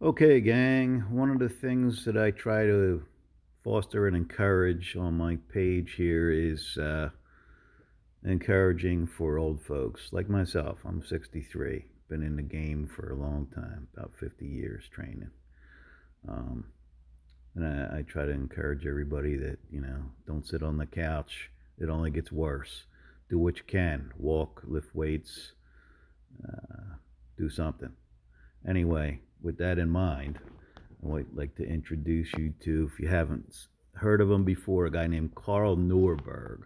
Okay, gang, one of the things that I try to foster and encourage on my page here is encouraging for old folks like myself. I'm 63, been in the game for a long time, about 50 years training. Um, and I try to encourage everybody that, don't sit on the couch. It only gets worse. Do what you can. Walk, lift weights, uh, do something. Anyway, with that in mind, I would like to introduce you to, if you haven't heard of him before, a guy named Carl Norberg,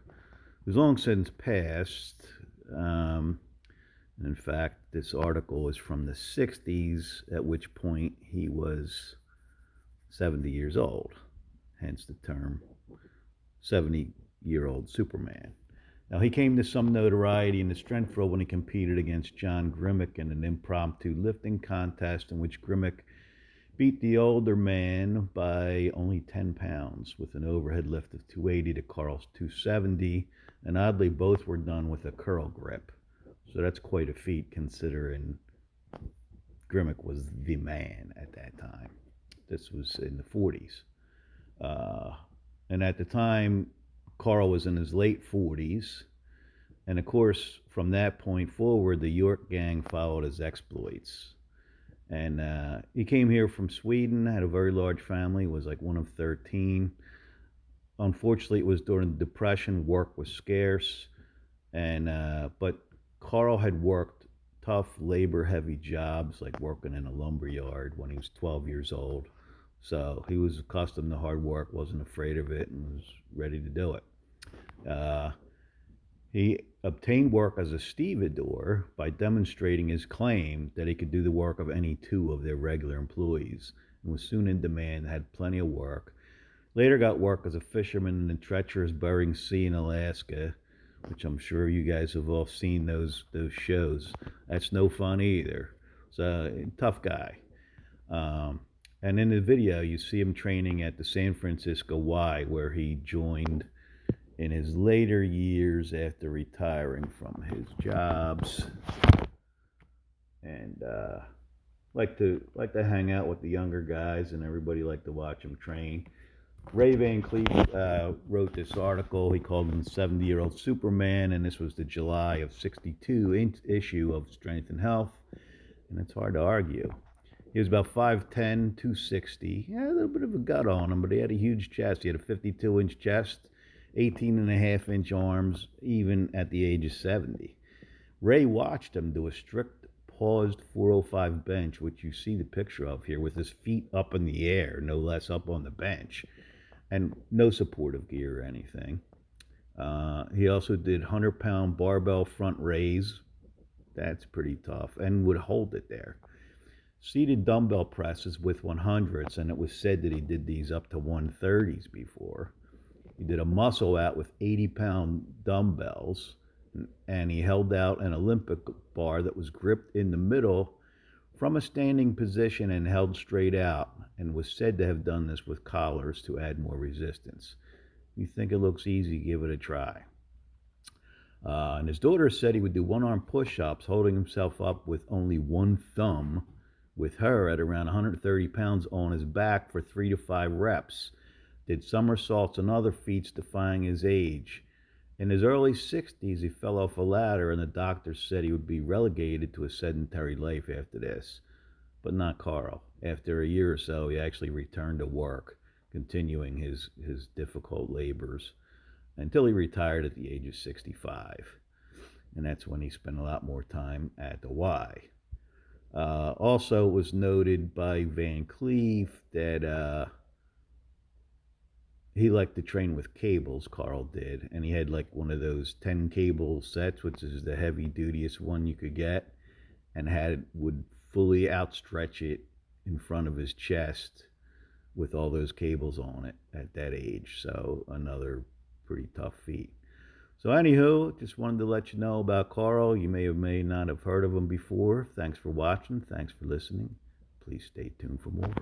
who's long since passed. Um, and in fact, this article is from the 60s, at which point he was 70 years old, hence the term 70-year-old Superman. Now, he came to some notoriety in the strength world when he competed against John Grimek in an impromptu lifting contest in which Grimek beat the older man by only 10 pounds with an overhead lift of 280 to Carl's 270, and oddly, both were done with a curl grip. So that's quite a feat considering Grimek was the man at that time. This was in the 40s. Uh, and at the time, Carl was in his late 40s. And of course, from that point forward, the York gang followed his exploits. And he came here from Sweden, had a very large family, was like one of 13. Unfortunately, it was during the Depression, work was scarce. But Carl had worked tough, labor heavy jobs, like working in a lumber yard when he was 12 years old. So he was accustomed to hard work, wasn't afraid of it, and was ready to do it. Uh, he obtained work as a stevedore by demonstrating his claim that he could do the work of any two of their regular employees, and was soon in demand, had plenty of work. Later got work as a fisherman in the treacherous Bering Sea in Alaska, which I'm sure you guys have all seen those shows. That's no fun either. So, tough guy. Um, and in the video, you see him training at the San Francisco Y, where he joined in his later years after retiring from his jobs, and like to hang out with the younger guys, and everybody liked to watch him train. Ray Van Cleef wrote this article. He called him 70-year-old Superman, and this was the July of 62 issue of Strength and Health, and it's hard to argue. He was about 5'10", 260. He had a little bit of a gut on him, but he had a huge chest. He had a 52-inch chest, 18.5-inch arms, even at the age of 70. Ray watched him do a strict paused 405 bench, which you see the picture of here, with his feet up in the air, no less up on the bench, and no supportive gear or anything. He also did 100-pound barbell front raise. That's pretty tough, and would hold it there. Seated dumbbell presses with 100s, and it was said that he did these up to 130s before. He did a muscle out with 80-pound dumbbells, and he held out an Olympic bar that was gripped in the middle from a standing position and held straight out, and was said to have done this with collars to add more resistance. You think it looks easy, give it a try. And his daughter said he would do one-arm push-ups, holding himself up with only one thumb, with her at around 130 pounds on his back for 3 to 5 reps. Did somersaults and other feats defying his age. In his early 60s, he fell off a ladder, and the doctors said he would be relegated to a sedentary life after this. But not Carl. After a year or so, he actually returned to work, continuing his difficult labors, until he retired at the age of 65. And that's when he spent a lot more time at the Y. Also, it was noted by Van Cleef that he liked to train with cables, Carl did, and he had like one of those 10 cable sets, which is the heavy dutiest one you could get, and would fully outstretch it in front of his chest with all those cables on it at that age. So another pretty tough feat. So anywho, just wanted to let you know about Carl. You may or may not have heard of him before. Thanks for watching. Thanks for listening. Please stay tuned for more.